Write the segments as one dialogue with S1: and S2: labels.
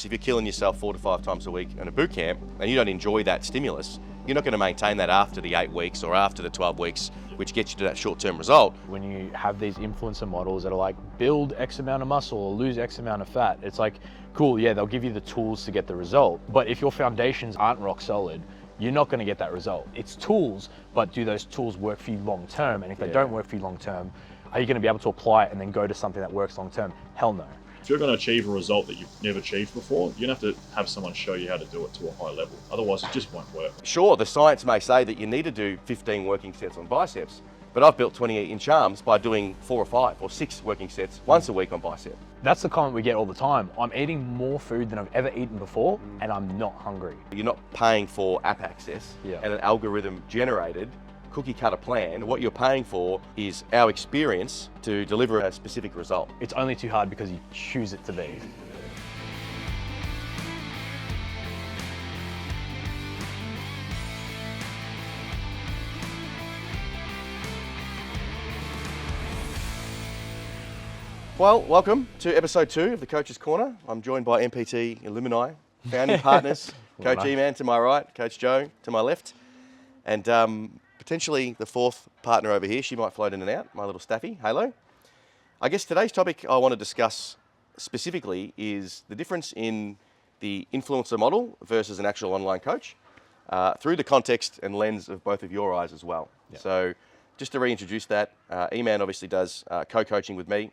S1: If you're killing yourself 4 to 5 times a week in a boot camp and you don't enjoy that stimulus, you're not going to maintain that after the 8 weeks or after the 12 weeks, which gets you to that short-term result.
S2: When you have these influencer models that are like, build X amount of muscle or lose X amount of fat, it's like, cool, yeah, they'll give you the tools to get the result. But if your foundations aren't rock solid, you're not going to get that result. It's tools, but do those tools work for you long term? And if they don't work for you long term, are you going to be able to apply it and then go to something that works long term? Hell no.
S3: If you're going to achieve a result that you've never achieved before, you're going to have to have someone show you how to do it to a high level. Otherwise, it just won't work.
S1: Sure, the science may say that you need to do 15 working sets on biceps, but I've built 20-inch arms by doing 4 or 5 or 6 working sets once a week on bicep.
S2: That's the comment we get all the time. I'm eating more food than I've ever eaten before, and I'm not hungry.
S1: You're not paying for app access and an algorithm generated cookie cutter plan. What you're paying for is our experience to deliver a specific result.
S2: It's only too hard because you choose it to be.
S1: Well, welcome to episode 2 of the Coach's Corner. I'm joined by MPT Illumini founding partners, Coach Eman to my right, Coach Joe to my left, and potentially the 4th partner over here. She might float in and out, my little Staffy. Halo. I guess today's topic I want to discuss specifically is the difference in the influencer model versus an actual online coach through the context and lens of both of your eyes as well. Yep. So just to reintroduce that, Eman obviously does co-coaching with me.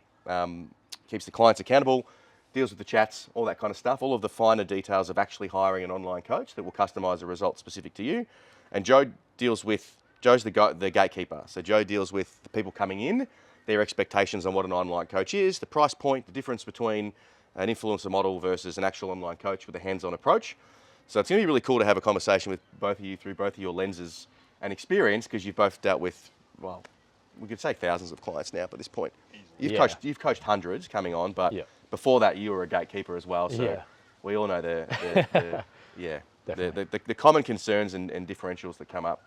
S1: Keeps the clients accountable, deals with the chats, all that kind of stuff, all of the finer details of actually hiring an online coach that will customize a result specific to you. And Joe's the gatekeeper. So Joe deals with the people coming in, their expectations on what an online coach is, the price point, the difference between an influencer model versus an actual online coach with a hands-on approach. So it's going to be really cool to have a conversation with both of you through both of your lenses and experience, because you've both dealt with, well, we could say thousands of clients now by this point. You've coached hundreds coming on, but before that you were a gatekeeper as well. So we all know the common concerns and differentials that come up.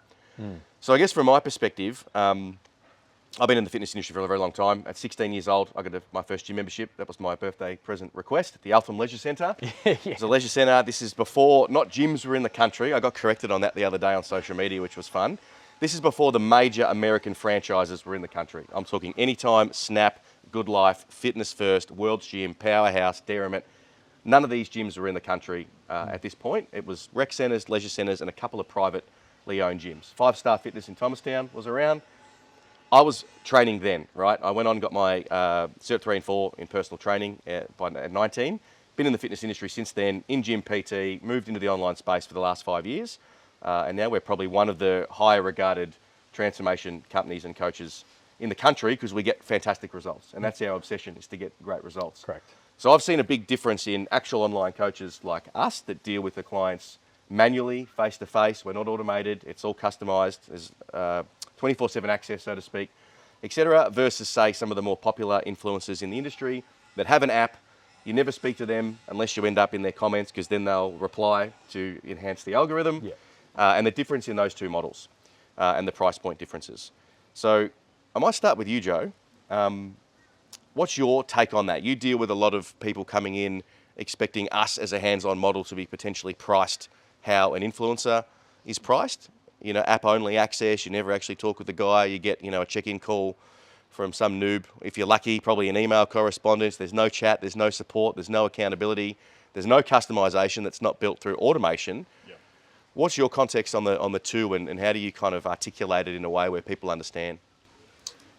S1: So I guess from my perspective, I've been in the fitness industry for a very long time. At 16 years old, I got my first gym membership. That was my birthday present request at the Altham Leisure Centre. It's a leisure centre. This is before, not gyms were in the country. I got corrected on that the other day on social media, which was fun. This is before the major American franchises were in the country. I'm talking Anytime, Snap, Good Life, Fitness First, World's Gym, Powerhouse, Derrimut. None of these gyms were in the country at this point. It was rec centres, leisure centres, and a couple of privately owned gyms. 5-Star Fitness in Thomastown was around. I was training then, right? I went on and got my Cert 3 and 4 in personal training at 19. Been in the fitness industry since then, in gym PT, moved into the online space for the last 5 years. And now we're probably one of the higher regarded transformation companies and coaches in the country because we get fantastic results. And that's our obsession, is to get great results.
S2: Correct. So
S1: I've seen a big difference in actual online coaches like us that deal with the clients manually, face-to-face. We're not automated. It's all customized. There's 24/7 access, so to speak, etc. Versus, say, some of the more popular influencers in the industry that have an app. You never speak to them unless you end up in their comments, because then they'll reply to enhance the algorithm. Yeah. And the difference in those two models and the price point differences. So I might start with you, Joe. What's your take on that? You deal with a lot of people coming in expecting us as a hands-on model to be potentially priced how an influencer is priced. You know, app-only access, you never actually talk with the guy, you get, a check-in call from some noob. If you're lucky, probably an email correspondence. There's no chat, there's no support, there's no accountability, there's no customization that's not built through automation. What's your context on the two, and how do you kind of articulate it in a way where people understand?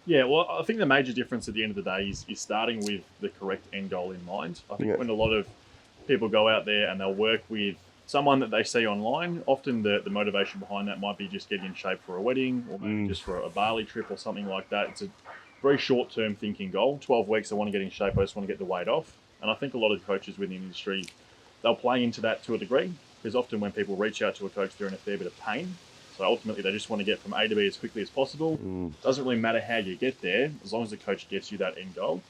S3: Yeah, well, I think the major difference at the end of the day is starting with the correct end goal in mind. I think when a lot of people go out there and they'll work with someone that they see online, often the motivation behind that might be just getting in shape for a wedding or maybe just for a Bali trip or something like that. It's a very short-term thinking goal. 12 weeks, I want to get in shape, I just want to get the weight off. And I think a lot of coaches within the industry, they'll play into that to a degree, because often when people reach out to a coach, they're in a fair bit of pain. So ultimately, they just want to get from A to B as quickly as possible. Doesn't really matter how you get there, as long as the coach gets you that end goal,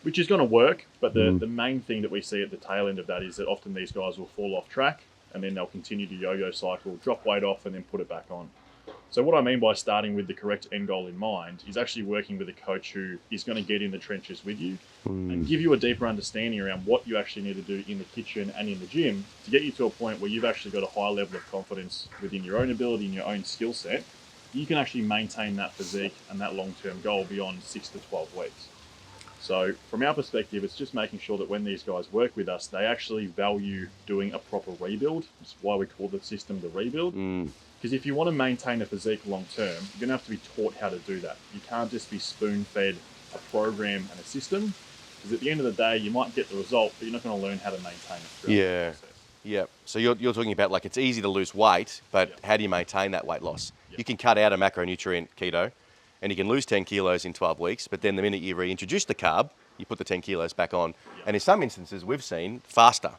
S3: which is going to work. But the main thing that we see at the tail end of that is that often these guys will fall off track, and then they'll continue to yo-yo cycle, drop weight off, and then put it back on. So what I mean by starting with the correct end goal in mind is actually working with a coach who is going to get in the trenches with you and give you a deeper understanding around what you actually need to do in the kitchen and in the gym to get you to a point where you've actually got a high level of confidence within your own ability and your own skill set. You can actually maintain that physique and that long-term goal beyond 6 to 12 weeks. So from our perspective, it's just making sure that when these guys work with us, they actually value doing a proper rebuild. That's why we call the system the rebuild. Because if you want to maintain a physique long term, you're going to have to be taught how to do that. You can't just be spoon-fed a program and a system, because at the end of the day, you might get the result, but you're not going to learn how to maintain it throughout the process.
S1: Yeah. So you're talking about, like, it's easy to lose weight, but how do you maintain that weight loss? You can cut out a macronutrient keto, and you can lose 10 kilos in 12 weeks, but then the minute you reintroduce the carb, you put the 10 kilos back on. And in some instances, we've seen faster.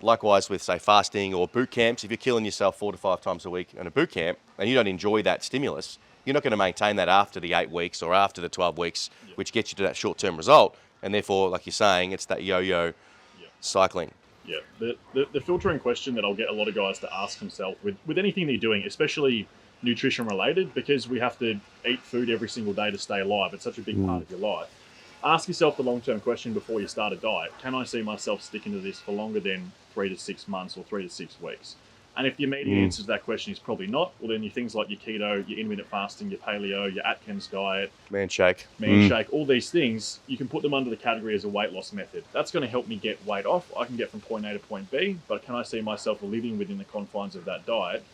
S1: Likewise with, say, fasting or boot camps. If you're killing yourself 4 to 5 times a week in a boot camp and you don't enjoy that stimulus, you're not going to maintain that after the 8 weeks or after the 12 weeks, which gets you to that short-term result. And therefore, like you're saying, it's that yo-yo cycling.
S3: Yeah, the filtering question that I'll get a lot of guys to ask themselves with anything they're doing, especially nutrition related, because we have to eat food every single day to stay alive. It's such a big part of your life. Ask yourself the long-term question before you start a diet. Can I see myself sticking to this for longer than 3 to 6 months or 3 to 6 weeks? And if the immediate answer to that question is probably not, well, then your things like your keto, your intermittent fasting, your paleo, your Atkins diet,
S1: Man shake,
S3: all these things, you can put them under the category as a weight loss method. That's going to help me get weight off. I can get from point A to point B, but can I see myself living within the confines of that diet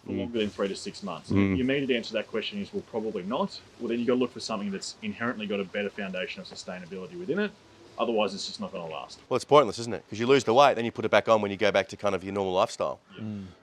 S3: for longer than 3 to 6 months? And if the immediate answer to that question is, well, probably not, well, then you've got to look for something that's inherently got a better foundation of sustainability within it. Otherwise, it's just not going to last.
S1: Well, it's pointless, isn't it? Because you lose the weight, then you put it back on when you go back to kind of your normal lifestyle.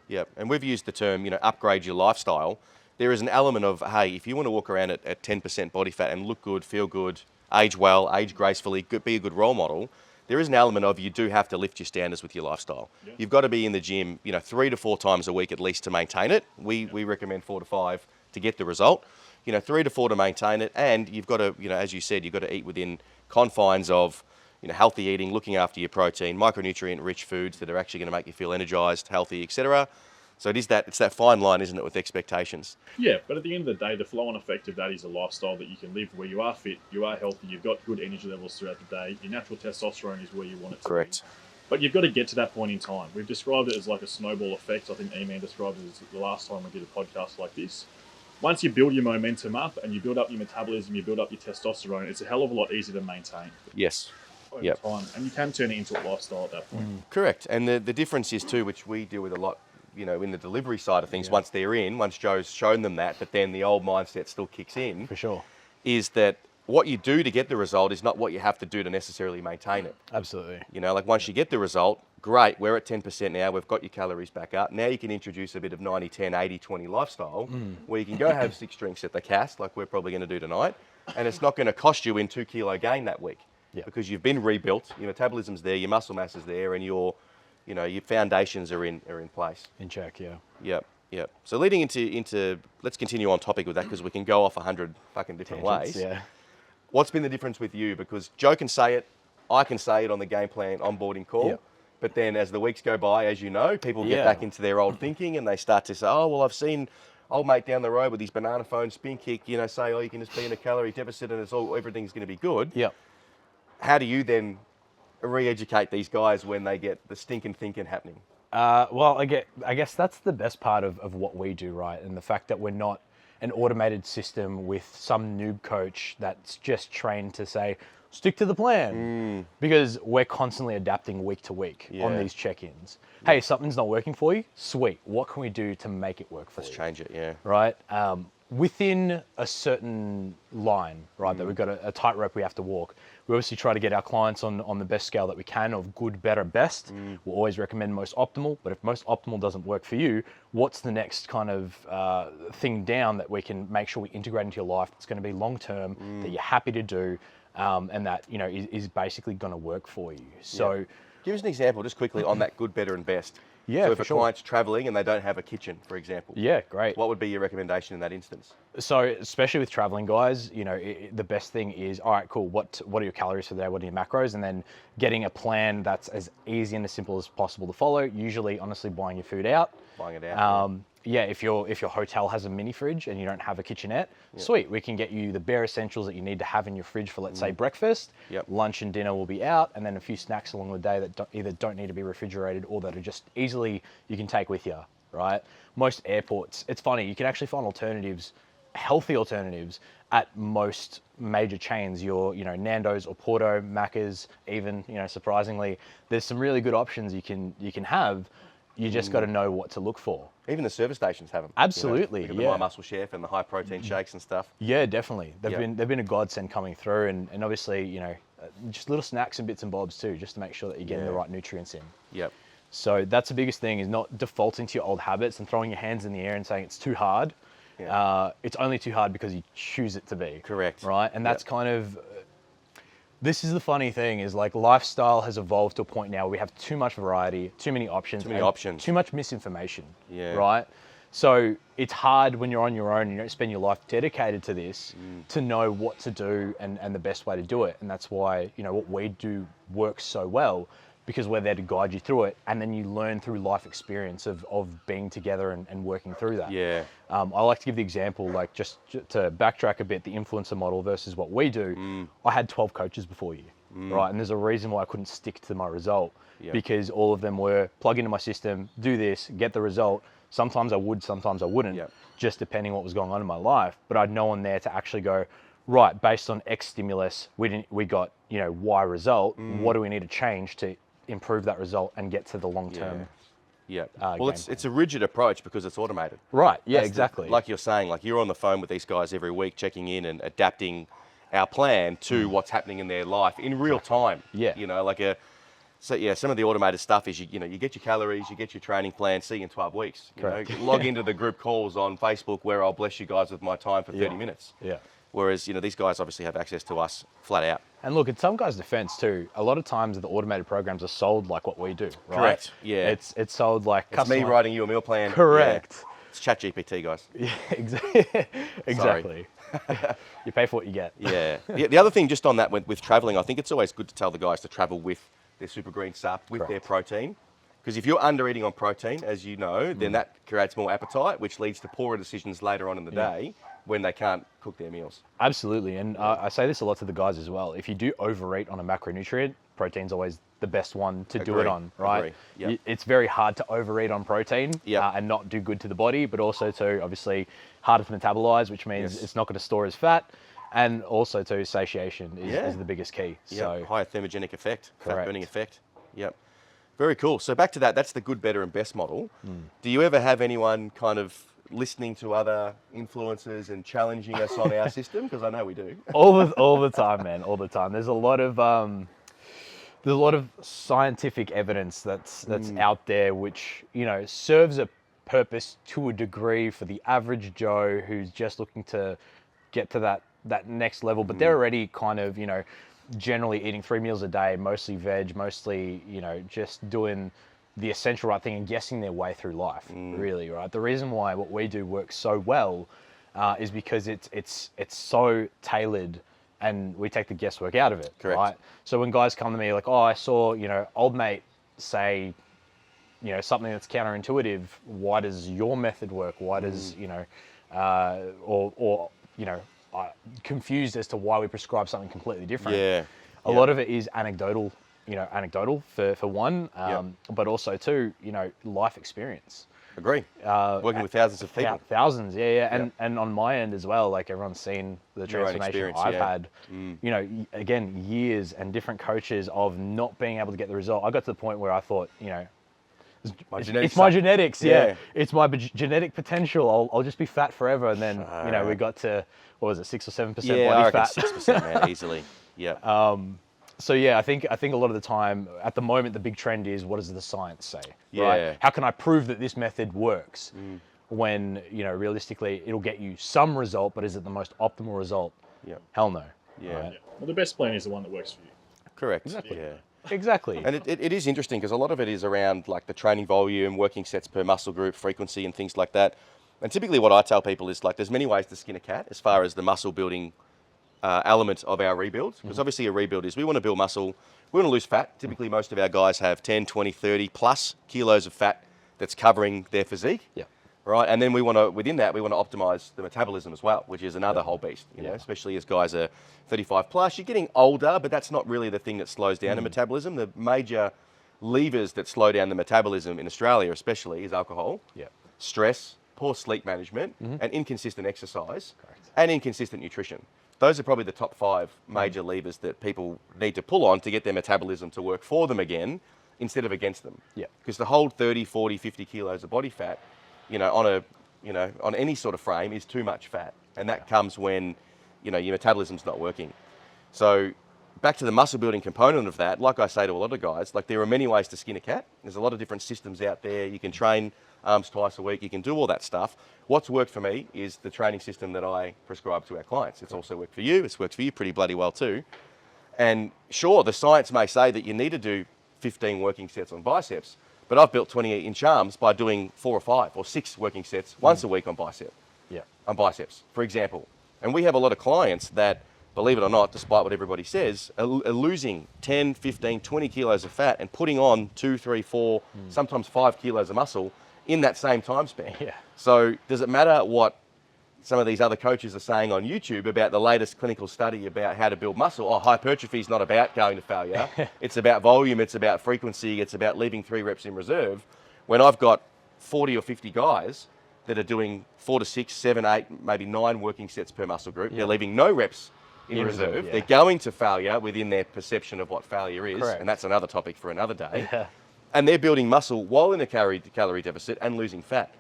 S1: Yeah. And we've used the term, upgrade your lifestyle. There is an element of, hey, if you want to walk around at 10% body fat and look good, feel good, age well, age gracefully, be a good role model, there is an element of you do have to lift your standards with your lifestyle. You've got to be in the gym, 3 to 4 times a week at least to maintain it. We recommend 4 to 5 to get the result. 3 to 4 to maintain it, and you've got to, as you said, you've got to eat within confines of, healthy eating, looking after your protein, micronutrient-rich foods that are actually going to make you feel energized, healthy, etc. So it's that fine line, isn't it, with expectations?
S3: Yeah, but at the end of the day, the flow-on effect of that is a lifestyle that you can live where you are fit, you are healthy, you've got good energy levels throughout the day, your natural testosterone is where you want it to
S1: Correct.
S3: be. But you've got to get to that point in time. We've described it as like a snowball effect. I think Eman described it as the last time we did a podcast like this. Once you build your momentum up and you build up your metabolism, you build up your testosterone, it's a hell of a lot easier to maintain.
S1: Yes.
S3: Over time, and you can turn it into a lifestyle at that point.
S1: Correct. And the difference is too, which we deal with a lot, in the delivery side of things, once Joe's shown them that, but then the old mindset still kicks in.
S2: For sure.
S1: Is that what you do to get the result is not what you have to do to necessarily maintain it.
S2: Absolutely.
S1: Like once you get the result, great, we're at 10% now, we've got your calories back up. Now you can introduce a bit of 90-10, 80-20 lifestyle, where you can go have 6 drinks at the cast, like we're probably going to do tonight, and it's not going to cost you in 2 kilo gain that week. Because you've been rebuilt, your metabolism's there, your muscle mass is there, and your foundations are in place.
S2: In check, yeah.
S1: Yep. So leading into let's continue on topic with that, because we can go off 100 fucking different
S2: Tangents,
S1: ways.
S2: Yeah.
S1: What's been the difference with you? Because Joe can say it, I can say it on the game plan onboarding call, but then as the weeks go by, as you know, people get back into their old thinking and they start to say, oh, well, I've seen old mate down the road with his banana phone spin kick, say, oh, you can just be in a calorie deficit and everything's going to be good.
S2: Yeah.
S1: How do you then re-educate these guys when they get the stinking thinking happening?
S2: Well, I guess that's the best part of what we do, right? And the fact that we're not an automated system with some noob coach that's just trained to say, stick to the plan. Because we're constantly adapting week to week on these check-ins. Hey, something's not working for you? Sweet. What can we do to make it work for you?
S1: Let's change it, yeah.
S2: Right? Within a certain line, right, that we've got a tightrope we have to walk. We obviously try to get our clients on the best scale that we can of good, better, best. We'll always recommend most optimal, but if most optimal doesn't work for you, what's the next kind of thing down that we can make sure we integrate into your life that's going to be long-term, that you're happy to do, and that, is basically going to work for you. So
S1: give us an example just quickly on that good, better and best.
S2: Yeah,
S1: so if
S2: for
S1: a
S2: sure.
S1: client's traveling and they don't have a kitchen, for example.
S2: Yeah, great.
S1: What would be your recommendation in that instance?
S2: So especially with traveling guys, the best thing is, all right, cool. What are your calories for the day? What are your macros? And then getting a plan that's as easy and as simple as possible to follow. Usually, honestly, buying your food out.
S1: Buying it out.
S2: Yeah, if your hotel has a mini fridge and you don't have a kitchenette, sweet, we can get you the bare essentials that you need to have in your fridge for, let's say, breakfast.
S1: Yep.
S2: Lunch and dinner will be out, and then a few snacks along the day that either don't need to be refrigerated or that are just easily you can take with you, right? Most airports, it's funny, you can actually find alternatives, healthy alternatives at most major chains. Your Nando's or Porto, Macca's, even surprisingly, there's some really good options you can have. You just got to know what to look for.
S1: Even the service stations have them.
S2: Absolutely,
S1: Look at the My Muscle Chef and the high protein shakes and stuff.
S2: Yeah, definitely. They've been a godsend coming through, and obviously just little snacks and bits and bobs too, just to make sure that you're getting the right nutrients in.
S1: Yep.
S2: So that's the biggest thing, is not defaulting to your old habits and throwing your hands in the air and saying it's too hard.
S1: Yeah.
S2: It's only too hard because you choose it to be.
S1: Correct.
S2: Right, and that's kind of. This is the funny thing, is like lifestyle has evolved to a point now where we have too much variety, too many options, too much misinformation.
S1: Yeah.
S2: Right. So it's hard when you're on your own and you don't spend your life dedicated to this to know what to do and the best way to do it. And that's why what we do works so well, because we're there to guide you through it, and then you learn through life experience of being together and working through that.
S1: Yeah.
S2: I like to give the example, like just to backtrack a bit, the influencer model versus what we do. I had 12 coaches before you, right? And there's a reason why I couldn't stick to my result, because all of them were plug into my system, do this, get the result. Sometimes I would, sometimes I wouldn't, just depending what was going on in my life. But I'd no one there to actually go, right, based on X stimulus, we got Y result. What do we need to change to improve that result and get to the long term?
S1: Well, it's a rigid approach because it's automated.
S2: Right. Yeah.
S1: That's
S2: exactly.
S1: Like you're saying, like you're on the phone with these guys every week, checking in and adapting our plan to what's happening in their life in real time.
S2: Yeah.
S1: Some of the automated stuff is you get your calories, you get your training plan, see you in 12 weeks. Log into the group calls on Facebook where I'll bless you guys with my time for 30 minutes.
S2: Yeah.
S1: Whereas, these guys obviously have access to us flat out.
S2: And look, in some guys' defense too, a lot of times the automated programs are sold like what we do, right?
S1: Correct, yeah.
S2: It's sold like
S1: It's me writing you a meal plan.
S2: Correct.
S1: Yeah. It's ChatGPT, guys.
S2: Yeah, exactly. You pay for what you get.
S1: Yeah. The other thing just on that with traveling, I think it's always good to tell the guys to travel with their super green sup, with their protein. Because if you're under eating on protein, as you know, then that creates more appetite, which leads to poorer decisions later on in the day when they can't cook their meals.
S2: Absolutely. And I say this a lot to the guys as well. If you do overeat on a macronutrient, protein's always the best one to do it on, right?
S1: Yep.
S2: It's very hard to overeat on protein and not do good to the body, but also to obviously harder to metabolize, which means it's not going to store as fat. And also to satiation is the biggest key. So
S1: higher thermogenic effect,
S2: Correct.
S1: fat burning effect. Yep. Very cool. So back to that, that's the good, better and best model. Do you ever have anyone kind of listening to other influencers and challenging us on our system? Because I know we do.
S2: all the time, man, all the time. There's a lot of scientific evidence that's out there, which serves a purpose to a degree for the average Joe who's just looking to get to that next level, but they're already kind of generally eating 3 meals a day, mostly veg, mostly just doing the essential right thing and guessing their way through life, really, right? The reason why what we do works so well is because it's so tailored, and we take the guesswork out of it.
S1: Correct.
S2: Right? So when guys come to me like, oh, I saw old mate say something that's counterintuitive, why does your method work? Why does confused as to why we prescribe something completely different. A lot of it is anecdotal for one, but also too, life experience.
S1: Agree. Working with thousands of people.
S2: Thousands, yeah. And on my end as well, like everyone's seen the
S1: Your own
S2: transformation
S1: experience,
S2: I've had, again, years and different coaches of not being able to get the result. I got to the point where I thought, it's my genetics, it's my genetic potential. I'll just be fat forever. And then, we got to, what was it, 6 or 7% body fat?
S1: 6%, man, easily. Yeah.
S2: So I think a lot of the time, at the moment, the big trend is, what does the science say?
S1: Yeah.
S2: Right? How can I prove that this method works? When realistically, it'll get you some result, but is it the most optimal result?
S1: Yeah.
S2: Hell no.
S1: Yeah.
S2: Right?
S3: Well, the best plan is the one that works for you.
S1: Correct.
S2: Exactly.
S1: Yeah.
S2: Exactly.
S1: And it is interesting because a lot of it is around like the training volume, working sets per muscle group, frequency and things like that. And typically what I tell people is like there's many ways to skin a cat as far as the muscle building element of our rebuilds. Because obviously a rebuild is we want to build muscle, we want to lose fat. Typically most of our guys have 10, 20, 30 plus kilos of fat that's covering their physique.
S2: Yeah.
S1: Right, and then we want to, within that, we want to optimize the metabolism as well, which is another whole beast. You know, especially as guys are 35 plus. You're getting older, but that's not really the thing that slows down the metabolism. The major levers that slow down the metabolism in Australia, especially, is alcohol, stress, poor sleep management, and inconsistent exercise, and inconsistent nutrition. Those are probably the top 5 major levers that people need to pull on to get their metabolism to work for them again, instead of against them.
S2: Yeah.
S1: Because to hold 30, 40, 50 kilos of body fat, on any sort of frame is too much fat. And that comes when, your metabolism's not working. So back to the muscle building component of that, like I say to a lot of guys, like there are many ways to skin a cat. There's a lot of different systems out there. You can train arms twice a week. You can do all that stuff. What's worked for me is the training system that I prescribe to our clients. It's also worked for you. It's worked for you pretty bloody well too. And sure, the science may say that you need to do 15 working sets on biceps, but I've built 28-inch arms by doing 4 or 5 or 6 working sets once a week on biceps, for example. And we have a lot of clients that, believe it or not, despite what everybody says, are losing 10, 15, 20 kilos of fat and putting on 2, 3, 4, sometimes 5 kilos of muscle in that same time span.
S2: Yeah.
S1: So does it matter what some of these other coaches are saying on YouTube about the latest clinical study about how to build muscle? Oh, hypertrophy is not about going to failure. It's about volume, it's about frequency, it's about leaving 3 reps in reserve. When I've got 40 or 50 guys that are doing 4 to 6, 7, 8, maybe 9 working sets per muscle group, they're leaving no reps in reserve. They're going to failure within their perception of what failure is, and that's another topic for another day. And they're building muscle while in a calorie deficit and losing fat.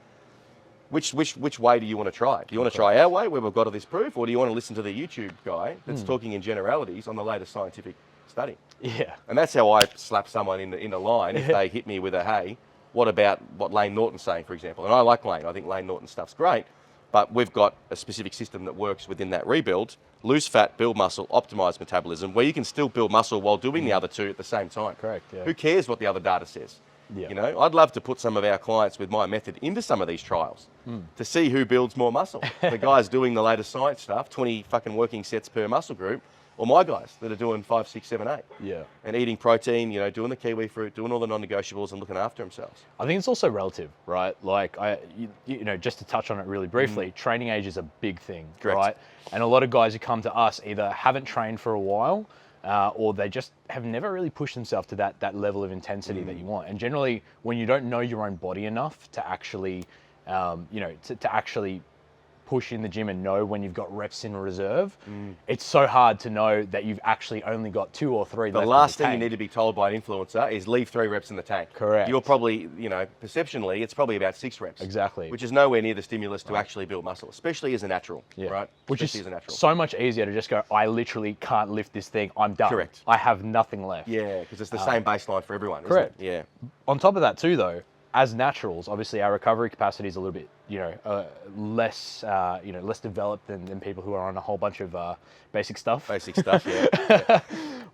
S1: Which way do you want to try? Do you want to try our way, where we've got all this proof, or do you want to listen to the YouTube guy that's talking in generalities on the latest scientific study?
S2: Yeah.
S1: And that's how I slap someone in the line if they hit me with a, hey, what about what Lane Norton's saying, for example? And I like Lane. I think Lane Norton's stuff's great, but we've got a specific system that works within that rebuild: lose fat, build muscle, optimize metabolism, where you can still build muscle while doing the other two at the same time.
S2: Correct, yeah.
S1: Who cares what the other data says?
S2: Yeah.
S1: I'd love to put some of our clients with my method into some of these trials to see who builds more muscle. The guys doing the latest science stuff, 20 fucking working sets per muscle group, or my guys that are doing 5, 6, 7, 8.
S2: Yeah.
S1: And eating protein, doing the kiwi fruit, doing all the non-negotiables and looking after themselves.
S2: I think it's also relative, right? Like, just to touch on it really briefly, training age is a big thing,
S1: Correct.
S2: right? And a lot of guys who come to us either haven't trained for a while, or they just have never really pushed themselves to that level of intensity that you want. And generally, when you don't know your own body enough to actually, to actually push in the gym and know when you've got reps in reserve, it's so hard to know that you've actually only got 2 or 3 left.
S1: The last thing you need to be told by an influencer is leave 3 reps in the tank.
S2: Correct.
S1: You're probably, perceptionally, it's probably about 6 reps.
S2: Exactly.
S1: Which is nowhere near the stimulus to actually build muscle, especially as a natural, right?
S2: Which
S1: Especially
S2: is
S1: as a natural.
S2: so much easier to just go, I literally can't lift this thing, I'm done.
S1: Correct.
S2: I have nothing left.
S1: Yeah, because it's the same baseline for everyone,
S2: correct.
S1: isn't it? Yeah.
S2: On top of that too, though, as naturals, obviously our recovery capacity is a little bit, less developed than people who are on a whole bunch of basic stuff.
S1: Basic stuff, yeah.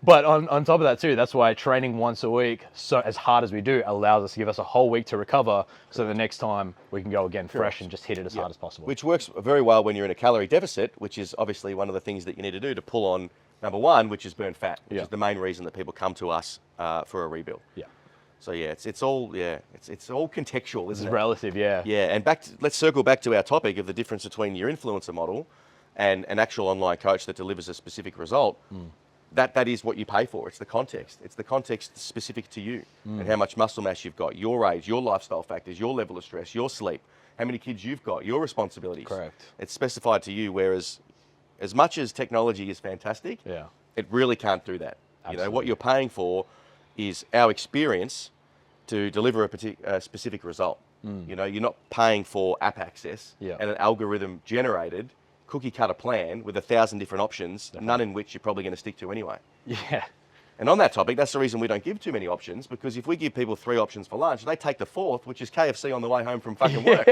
S2: But on top of that too, that's why training once a week, so as hard as we do, allows us to give us a whole week to recover, so the next time we can go again fresh and just hit it as hard as possible.
S1: Which works very well when you're in a calorie deficit, which is obviously one of the things that you need to do to pull on number one, which is burn fat, which is the main reason that people come to us for a rebuild.
S2: Yeah.
S1: So yeah, it's all contextual, isn't it?
S2: It's relative, yeah.
S1: Yeah, and let's circle back to our topic of the difference between your influencer model and an actual online coach that delivers a specific result. That is what you pay for. It's the context. It's the context specific to you and how much muscle mass you've got, your age, your lifestyle factors, your level of stress, your sleep, how many kids you've got, your responsibilities.
S2: Correct.
S1: It's specified to you. Whereas, as much as technology is fantastic, it really can't do that.
S2: Absolutely.
S1: What you're paying for is our experience to deliver a specific result. You're not paying for app access and an algorithm generated cookie cutter plan with 1,000 different options, none in which you're probably going to stick to anyway.
S2: Yeah.
S1: And on that topic, that's the reason we don't give too many options, because if we give people 3 options for lunch, they take the 4th, which is KFC on the way home from fucking work.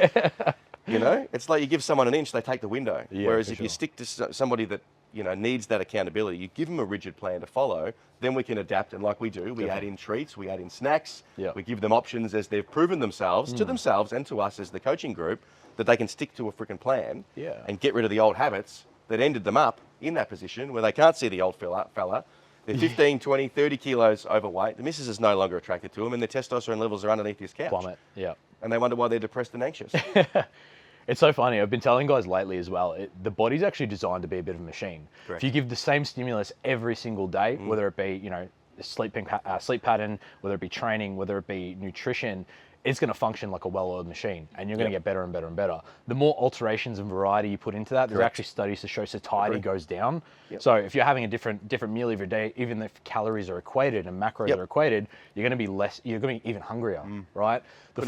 S1: It's like you give someone an inch, they take the window.
S2: Yeah,
S1: Whereas
S2: for
S1: if you
S2: sure.
S1: stick to somebody that needs that accountability, you give them a rigid plan to follow, then we can adapt. And like we do, we add in treats, we add in snacks, we give them options as they've proven themselves to themselves and to us as the coaching group that they can stick to a freaking plan and get rid of the old habits that ended them up in that position where they can't see the old fella. They're 15, 20, 30 kilos overweight. The missus is no longer attracted to them and their testosterone levels are underneath his couch.
S2: Plummet,
S1: And they wonder why they're depressed and anxious.
S2: It's so funny. I've been telling guys lately as well, the body's actually designed to be a bit of a machine.
S1: Correct.
S2: If you give the same stimulus every single day, whether it be, sleep pattern, whether it be training, whether it be nutrition, it's going to function like a well-oiled machine, and you're going to get better and better and better. The more alterations and variety you put into that, there's actually studies to show satiety goes down. So if you're having a different meal every day, even if calories are equated and macros are equated, you're going to be even hungrier, right? The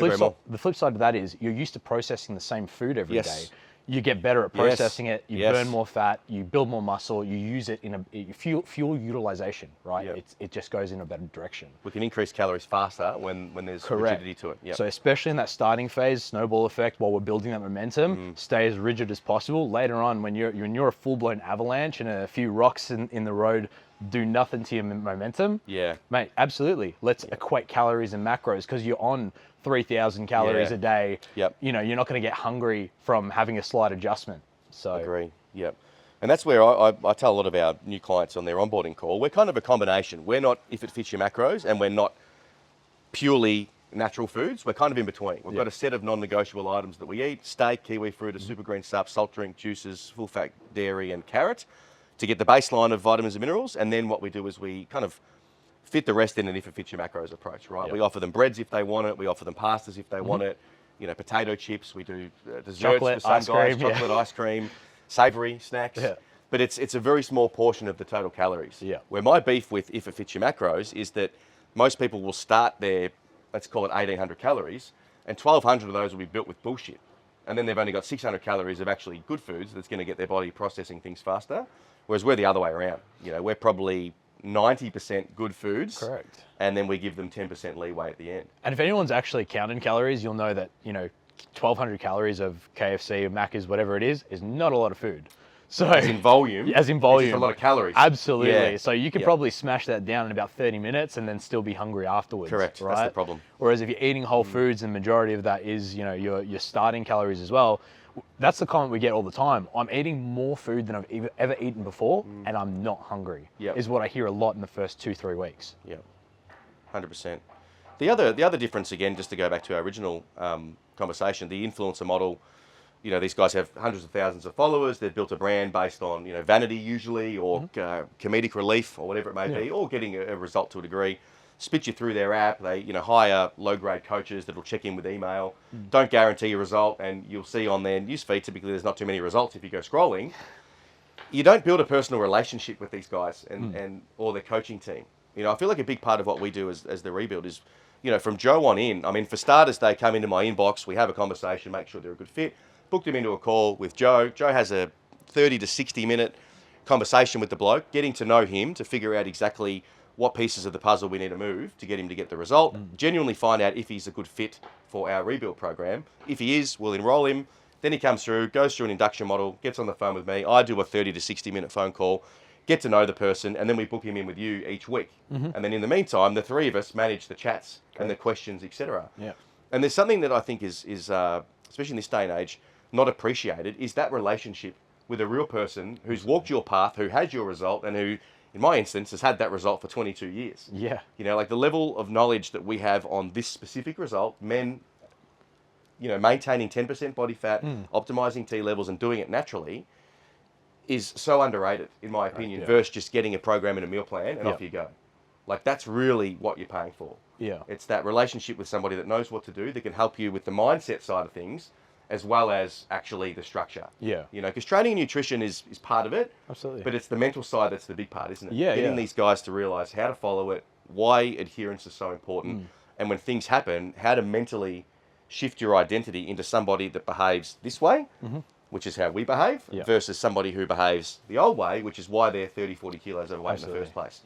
S2: flip side of that is you're used to processing the same food every day. You get better at processing it, you burn more fat, you build more muscle, you use it in fuel utilization, right? It just goes in a better direction.
S1: We can increase calories faster when there's rigidity to it.
S2: So especially in that starting phase, snowball effect, while we're building that momentum, stay as rigid as possible. Later on, when you're a full-blown avalanche and a few rocks in the road do nothing to your momentum, mate, absolutely. Let's equate calories and macros, because you're on 3,000 calories a day. You're not going to get hungry from having a slight adjustment. So
S1: agree. And that's where I tell a lot of our new clients on their onboarding call, we're kind of a combination. We're not if it fits your macros, and we're not purely natural foods. We're kind of in between. We've got a set of non-negotiable items that we eat: steak, kiwi fruit, a super green sup, salt drink, juices, full fat dairy and carrot, to get the baseline of vitamins and minerals. And then what we do is we kind of fit the rest in an if it fits your macros approach, right? We offer them breads if they want it. We offer them pastas if they want it. Potato chips. We do desserts
S2: chocolate,
S1: for some guys, chocolate, ice cream, savoury snacks. But it's a very small portion of the total calories. Where my beef with if it fits your macros is that most people will start their, let's call it 1,800 calories, and 1,200 of those will be built with bullshit. And then they've only got 600 calories of actually good foods that's going to get their body processing things faster. Whereas we're the other way around. We're probably 90% good foods.
S2: Correct.
S1: And then we give them 10% leeway at the end.
S2: And if anyone's actually counting calories, you'll know that, 1,200 calories of KFC or Macca's, whatever it is not a lot of food. So
S1: as in volume.
S2: It's a lot
S1: of calories.
S2: Absolutely. So you could probably smash that down in about 30 minutes and then still be hungry afterwards.
S1: Correct.
S2: Right?
S1: That's the problem.
S2: Whereas if you're eating whole foods, and the majority of that is, your starting calories as well, that's the comment we get all the time. I'm eating more food than I've ever eaten before, and I'm not hungry. Is what I hear a lot in the first 2-3 weeks.
S1: 100%. The other difference, again, just to go back to our original conversation, the influencer model. These guys have hundreds of thousands of followers. They've built a brand based on vanity usually, or comedic relief, or whatever it may be, or getting a result to a degree. Spit you through their app. They hire low-grade coaches that'll check in with email. Don't guarantee a result, and you'll see on their newsfeed, typically there's not too many results if you go scrolling. You don't build a personal relationship with these guys and or their coaching team. I feel like a big part of what we do as the rebuild is, from Joe on in. I mean, for starters, they come into my inbox, we have a conversation, make sure they're a good fit, book them into a call with Joe. Joe has a 30 to 60 minute conversation with the bloke, getting to know him to figure out exactly what pieces of the puzzle we need to move to get him to get the result, genuinely find out if he's a good fit for our rebuild program. If he is, we'll enroll him. Then he comes through, goes through an induction model, gets on the phone with me. I do a 30 to 60 minute phone call, get to know the person, and then we book him in with you each week. And then in the meantime, the three of us manage the chats and the questions, etc. And there's something that I think is especially in this day and age, not appreciated, is that relationship with a real person who's walked your path, who has your result, and who, in my instance, has had that result for 22 years. Like the level of knowledge that we have on this specific result, men, maintaining 10% body fat, optimizing T levels and doing it naturally, is so underrated, in my opinion, versus just getting a program and a meal plan and off you go. Like, that's really what you're paying for. It's that relationship with somebody that knows what to do, that can help you with the mindset side of things, as well as actually the structure. Because training and nutrition is part of it.
S2: Absolutely.
S1: But it's the mental side that's the big part, isn't it?
S2: Yeah,
S1: Getting these guys to realize how to follow it, why adherence is so important, and when things happen, how to mentally shift your identity into somebody that behaves this way, which is how we behave, versus somebody who behaves the old way, which is why they're 30, 40 kilos overweight in the first place.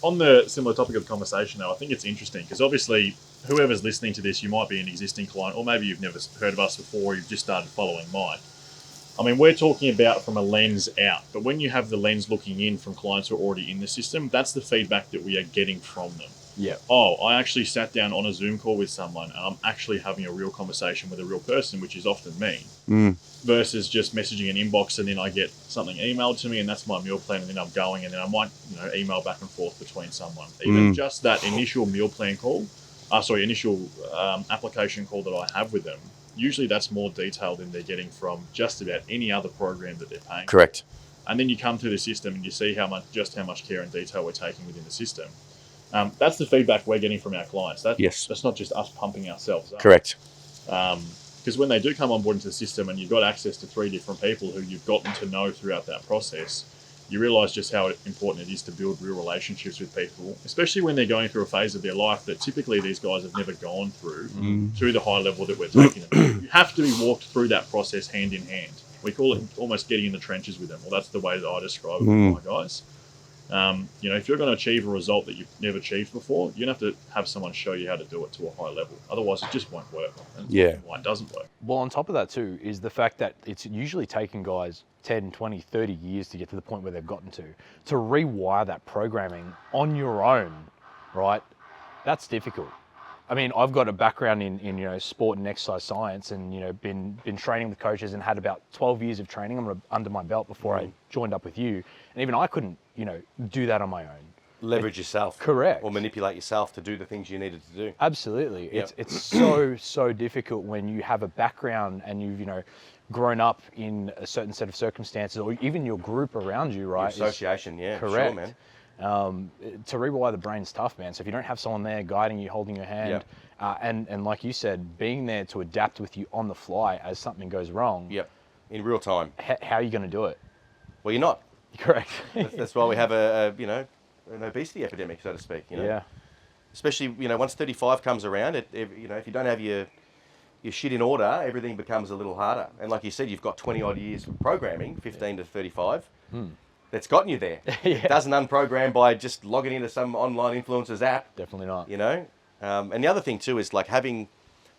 S3: On the similar topic of the conversation, though, I think it's interesting because obviously whoever's listening to this, you might be an existing client, or maybe you've never heard of us before, you've just started following mine. I mean, we're talking about from a lens out, but when you have the lens looking in from clients who are already in the system, that's the feedback that we are getting from them.
S2: Yeah.
S3: Oh, I actually sat down on a Zoom call with someone and I'm actually having a real conversation with a real person, which is often me, versus just messaging an inbox and then I get something emailed to me and that's my meal plan and then I'm going and then I might, email back and forth between someone. Even just that initial meal plan call, initial application call that I have with them, usually that's more detailed than they're getting from just about any other program that they're paying.
S1: Correct.
S3: And then you come through the system and you see how much care and detail we're taking within the system. That's the feedback we're getting from our clients. That's not just us pumping ourselves up.
S1: Correct.
S3: Because when they do come on board into the system and you've got access to 3 different people who you've gotten to know throughout that process, you realise just how important it is to build real relationships with people, especially when they're going through a phase of their life that typically these guys have never gone through to the high level that we're taking them. You have to be walked through that process hand in hand. We call it almost getting in the trenches with them. Well, that's the way that I describe it with my guys. If you're going to achieve a result that you've never achieved before, you're going to have someone show you how to do it to a high level. Otherwise, it just won't work. And why it doesn't work.
S2: Well, on top of that too, is the fact that it's usually taking guys 10, 20, 30 years to get to the point where they've gotten to rewire that programming on your own, right? That's difficult. I mean, I've got a background in sport and exercise science and, been training with coaches and had about 12 years of training under my belt before I joined up with you. And even I couldn't, do that on my own.
S1: Leverage yourself.
S2: Correct.
S1: Or manipulate yourself to do the things you needed to do.
S2: Absolutely.
S1: Yep.
S2: It's so difficult when you have a background and you've, grown up in a certain set of circumstances or even your group around you, right?
S1: Your association,
S2: correct.
S1: Sure, man.
S2: To rewire the brain's tough, man. So if you don't have someone there guiding you, holding your hand, and like you said, being there to adapt with you on the fly as something goes wrong.
S1: Yep. In real time.
S2: How are you going to do it?
S1: Well, you're not.
S2: Correct.
S1: That's why we have an obesity epidemic, so to speak.
S2: Yeah.
S1: Especially, once 35 comes around, if you don't have your shit in order, everything becomes a little harder. And like you said, you've got 20 odd years of programming, 15 to 35. That's gotten you there. It doesn't unprogram by just logging into some online influencer's app.
S2: Definitely not.
S1: And the other thing too is like having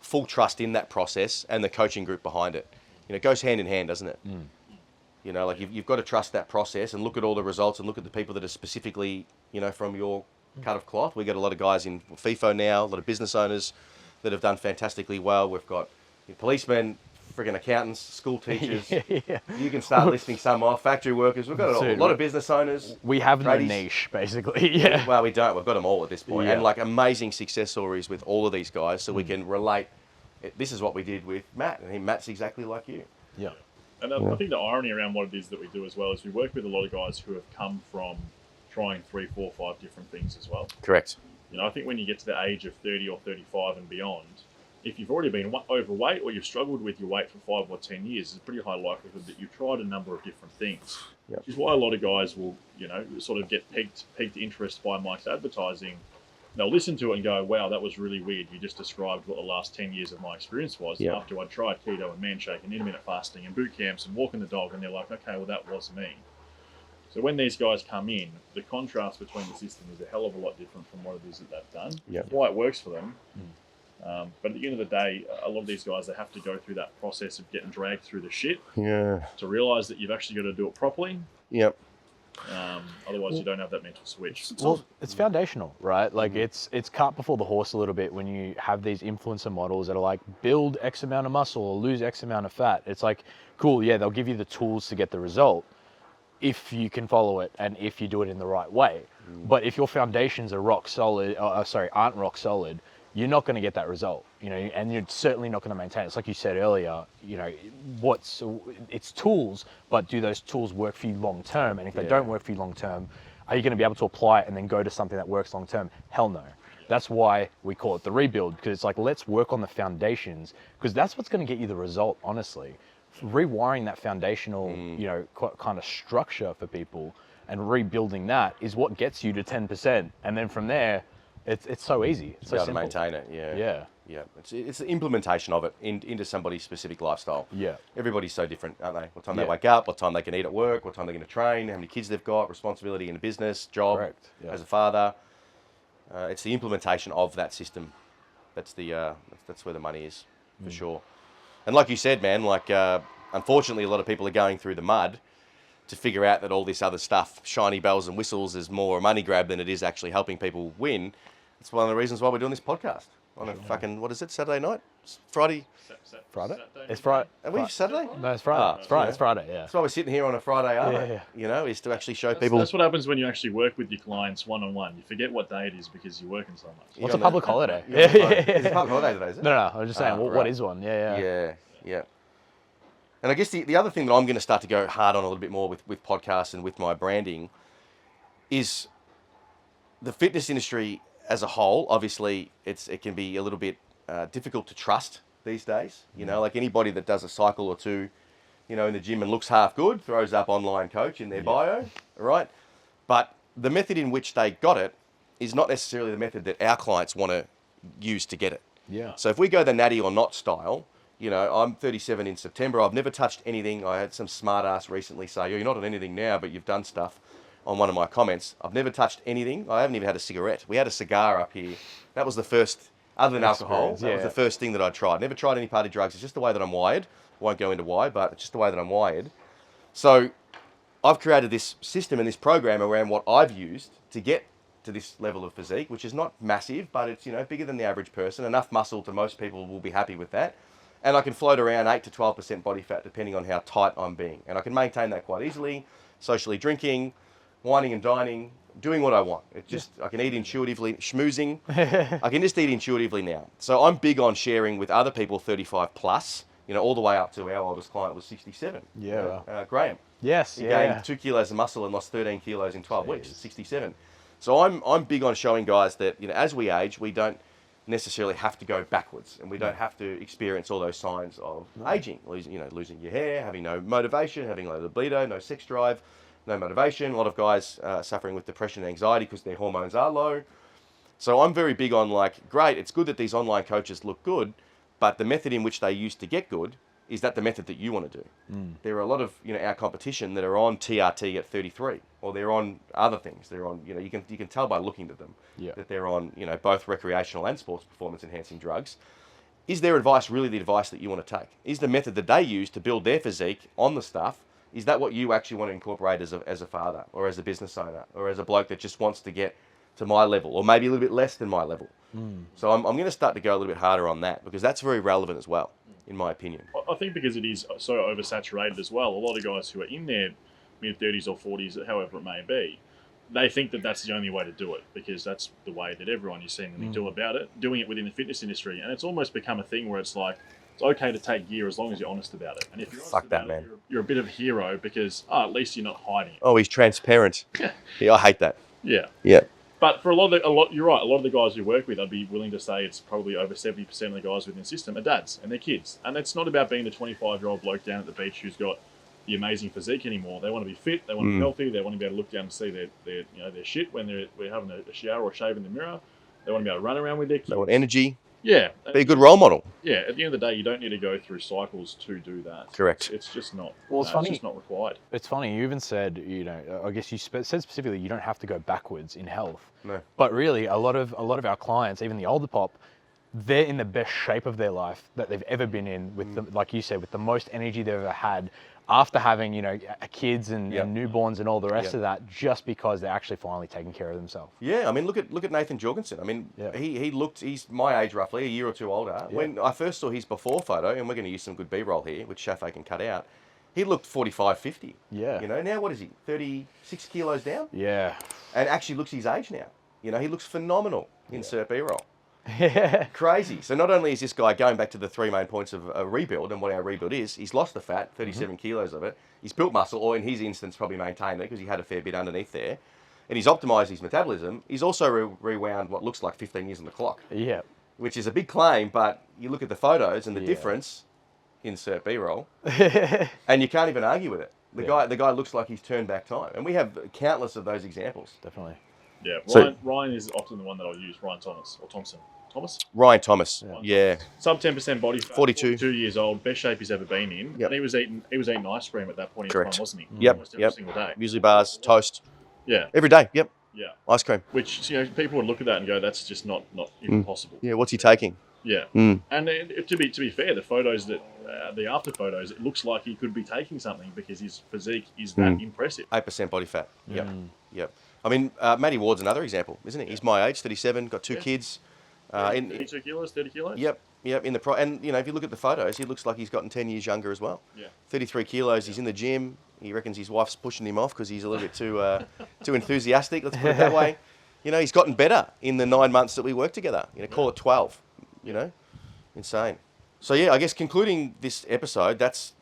S1: full trust in that process and the coaching group behind it. It goes hand in hand, doesn't it? Like you've got to trust that process and look at all the results and look at the people that are specifically, from your cut of cloth. We get a lot of guys in FIFO now, a lot of business owners that have done fantastically well. We've got policemen, friggin' accountants, school teachers. You can start listing some off. Factory workers. We've got a lot of business owners.
S2: We have no niche, basically. Yeah.
S1: Well, we don't. We've got them all at this point.
S2: Yeah.
S1: And like amazing success stories with all of these guys, so we can relate. This is what we did with Matt, and Matt's exactly like you.
S2: Yeah.
S3: And I think the irony around what it is that we do as well is we work with a lot of guys who have come from trying 3, 4, 5 different things as well.
S1: Correct.
S3: I think when you get to the age of 30 or 35 and beyond, if you've already been overweight or you've struggled with your weight for 5 or 10 years, there's a pretty high likelihood that you've tried a number of different things.
S1: Yep.
S3: Which is why a lot of guys will, sort of get piqued interest by Mike's advertising. They'll listen to it and go, wow, that was really weird. You just described what the last 10 years of my experience was after I'd tried keto and manshake and intermittent fasting and boot camps and walking the dog. And they're like, okay, well, that was me. So when these guys come in, the contrast between the system is a hell of a lot different from what it is that they've done.
S1: Yep.
S3: Why it works for them. But at the end of the day, a lot of these guys, they have to go through that process of getting dragged through the shit to realise that you've actually got to do it properly.
S1: Yep.
S3: Otherwise, you don't have that mental switch.
S2: Well, it's foundational, right? Like it's cart before the horse a little bit when you have these influencer models that are like build X amount of muscle or lose X amount of fat. It's like, cool, yeah, they'll give you the tools to get the result if you can follow it and if you do it in the right way. But if your foundations are aren't rock solid, you're not going to get that result, and you're certainly not going to maintain it. It's like you said earlier, it's tools, but do those tools work for you long term? And if they don't work for you long term, are you going to be able to apply it and then go to something that works long term? Hell no. That's why we call it the rebuild, because it's like, let's work on the foundations, because that's what's going to get you the result, honestly. Rewiring that foundational, kind of structure for people and rebuilding that is what gets you to 10%. And then from there, it's so easy. It's so
S1: to
S2: simple.
S1: maintain it, yeah. It's the implementation of it into somebody's specific lifestyle.
S2: Yeah.
S1: Everybody's so different, aren't they? What time they wake up, what time they can eat at work, what time they're going to train, how many kids they've got, responsibility in a business, job,
S2: Correct. Yeah.
S1: as a father. It's the implementation of that system. That's where the money is, for sure. And like you said, man, like unfortunately, a lot of people are going through the mud to figure out that all this other stuff, shiny bells and whistles, is more a money grab than it is actually helping people win. It's one of the reasons why we're doing this podcast on a fucking, what is it, Saturday night? Friday?
S2: Friday? It's Friday.
S1: Are we Saturday?
S2: No, it's Friday. It's Friday.
S1: yeah.
S2: It's Friday, yeah.
S1: That's why we're sitting here on a Friday, aren't we?
S2: Yeah.
S1: You know, is to actually show people.
S3: That's what happens when you actually work with your clients one-on-one. You forget what day it is because you're working so much.
S2: What's a public holiday?
S1: It's a public holiday today, is it?
S2: No, I was just saying, what
S1: right.
S2: is one?
S1: Yeah. And I guess the other thing that I'm going to start to go hard on a little bit more with podcasts and with my branding is the fitness industry as a whole. Obviously, it can be a little bit difficult to trust these days. You know, like anybody that does a cycle or two, you know, in the gym and looks half good, throws up online coach in their bio, right? But the method in which they got it is not necessarily the method that our clients want to use to get it.
S2: Yeah.
S1: So if we go the natty or not style, you know, I'm 37 in September. I've never touched anything. I had some smart ass recently say, "Oh, you're not on anything now, but you've done stuff," on one of my comments. I've never touched anything. I haven't even had a cigarette. We had a cigar up here. That was the first, other than alcohol, that was the first thing that I tried. Never tried any party drugs. It's just the way that I'm wired. I won't go into why, but it's just the way that I'm wired. So I've created this system and this program around what I've used to get to this level of physique, which is not massive, but it's, you know, bigger than the average person. Enough muscle to most people will be happy with that. And I can float around 8 to 12% body fat depending on how tight I'm being. And I can maintain that quite easily, socially drinking, whining and dining, doing what I want. It just, I can eat intuitively, schmoozing. I can just eat intuitively now. So I'm big on sharing with other people 35 plus, you know, all the way up to our oldest client was 67.
S2: Yeah.
S1: Graham.
S2: Yes.
S1: He gained 2 kilos of muscle and lost 13 kilos in 12 weeks at 67. So I'm big on showing guys that, you know, as we age, we don't necessarily have to go backwards, and we don't have to experience all those signs of aging, losing your hair, having no motivation, having low libido, no sex drive, no motivation. A lot of guys suffering with depression and anxiety because their hormones are low. So I'm very big on, like, great, it's good that these online coaches look good, but the method in which they use to get good, is that the method that you want to do? There are a lot of, you know, our competition that are on TRT at 33, or they're on other things. They're on, you know, you can tell by looking at them that they're on, you know, both recreational and sports performance enhancing drugs. Is their advice really the advice that you want to take? Is the method that they use to build their physique on the stuff, is that what you actually want to incorporate as a father, or as a business owner, or as a bloke that just wants to get to my level, or maybe a little bit less than my level? So I'm going to start to go a little bit harder on that, because that's very relevant as well, in my opinion.
S3: I think because it is so oversaturated as well. A lot of guys who are in their mid-30s or 40s, however it may be, they think that that's the only way to do it, because that's the way that everyone is seeing them do about it, doing it within the fitness industry. And it's almost become a thing where it's like, it's okay to take gear as long as you're honest about it. And if you're honest about it, you're a bit of a hero, because at least you're not hiding it.
S1: Oh, he's transparent. Yeah, I hate that.
S3: Yeah.
S1: Yeah.
S3: But for you're right, a lot of the guys we work with, I'd be willing to say it's probably over 70% of the guys within the system are dads and their kids. And it's not about being the 25-year-old bloke down at the beach who's got the amazing physique anymore. They want to be fit, they want to be healthy, they want to be able to look down and see their shit when we're having a shower or shave in the mirror. They want to be able to run around with their kids.
S1: They want energy.
S3: Yeah.
S1: Be a good role model.
S3: Yeah, at the end of the day, you don't need to go through cycles to do that.
S1: Correct.
S3: It's just not.
S2: Well, it's funny.
S3: It's just not required.
S2: It's funny. You even said, you know, I guess you said specifically you don't have to go backwards in health.
S1: No.
S2: But really, a lot of our clients, even the older pop, they're in the best shape of their life that they've ever been in. With the, like you said, with the most energy they've ever had after having, you know, kids and newborns and all the rest of that, just because they're actually finally taking care of themselves.
S1: Yeah, I mean, look at Nathan Jorgensen. I mean, he's my age roughly, a year or two older. Yeah. When I first saw his before photo, and we're going to use some good B-roll here, which Shafay can cut out, he looked 45, 50.
S2: Yeah.
S1: You know, now what is he, 36 kilos down?
S2: Yeah.
S1: And actually looks his age now. You know, he looks phenomenal. Insert B-roll.
S2: Yeah.
S1: Crazy. So not only is this guy going back to the three main points of a rebuild and what our rebuild is, he's lost the fat, 37 kilos of it. He's built muscle, or in his instance, probably maintained it because he had a fair bit underneath there. And he's optimized his metabolism. He's also rewound what looks like 15 years on the clock.
S2: Yeah.
S1: Which is a big claim, but you look at the photos and the difference, insert B-roll, and you can't even argue with it. The guy looks like he's turned back time. And we have countless of those examples.
S2: Definitely.
S3: Yeah, Ryan is often the one that I'll use, Ryan Thomas, or Thompson. Thomas?
S1: Ryan Thomas, yeah.
S3: Sub 10% body fat,
S1: 42
S3: years old, best shape he's ever been in. Yep. And he was eating ice cream at that point in time, wasn't he?
S1: Yep,
S3: almost every single day.
S1: Muesli bars, toast.
S3: Yeah.
S1: Every day, yep.
S3: Yeah.
S1: Ice cream.
S3: Which, you know, people would look at that and go, that's just not even possible.
S1: Yeah, what's he taking?
S3: Yeah.
S1: Mm.
S3: And to be fair, the photos that the after photos, it looks like he could be taking something because his physique is that impressive.
S1: 8% body fat. Yep.
S2: Mm.
S1: Yep. I mean, Matty Ward's another example, isn't he? He's my age, 37, got two kids.
S3: 32 kilos, 30 kilos.
S1: Yep. In the and if you look at the photos, he looks like he's gotten 10 years younger as well.
S3: Yeah.
S1: 33 kilos. He's in the gym. He reckons his wife's pushing him off because he's a little bit too enthusiastic. Let's put it that way. He's gotten better in the 9 months that we worked together. Call it 12. Insane. So I guess concluding this episode, that's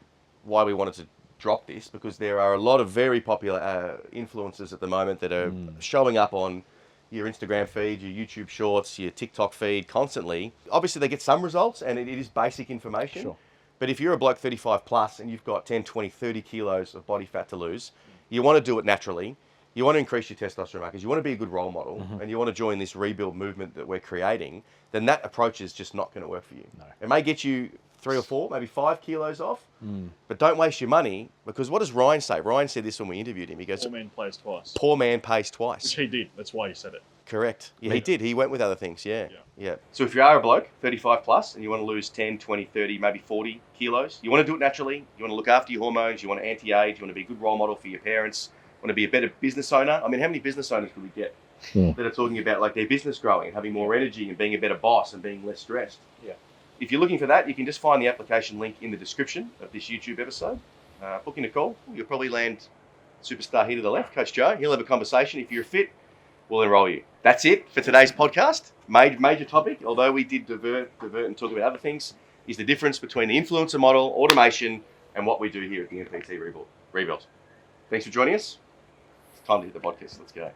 S1: why we wanted to drop this, because there are a lot of very popular influencers at the moment that are showing up on your Instagram feed, your YouTube shorts, your TikTok feed constantly. Obviously, they get some results, and it is basic information.
S2: Sure.
S1: But if you're a bloke 35 plus and you've got 10, 20, 30 kilos of body fat to lose, you want to do it naturally. You want to increase your testosterone markers. You want to be a good role model, and you want to join this rebuild movement that we're creating, then that approach is just not going to work for you.
S2: No.
S1: It may get you 3 or 4, maybe 5 kilos off, but don't waste your money, because what does Ryan say? Ryan said this when we interviewed him. He goes,
S3: Poor man plays twice.
S1: poor man pays twice.
S3: Which he did. That's why he said it.
S1: Correct. Yeah, he did. He went with other things.
S3: Yeah.
S1: So if you are a bloke, 35 plus, and you want to lose 10, 20, 30, maybe 40 kilos, you want to do it naturally, you want to look after your hormones, you want to anti-age, you want to be a good role model for your parents, want to be a better business owner. I mean, how many business owners do we get that are talking about like their business growing and having more energy and being a better boss and being less stressed?
S3: Yeah.
S1: If you're looking for that, you can just find the application link in the description of this YouTube episode. Book in a call. You'll probably land superstar here to the left, Coach Joe. He'll have a conversation. If you're fit, we'll enroll you. That's it for today's podcast. Major topic, although we did divert and talk about other things, is the difference between the influencer model, automation, and what we do here at the MPT Rebuild. Thanks for joining us. It's time to hit the podcast. Let's go.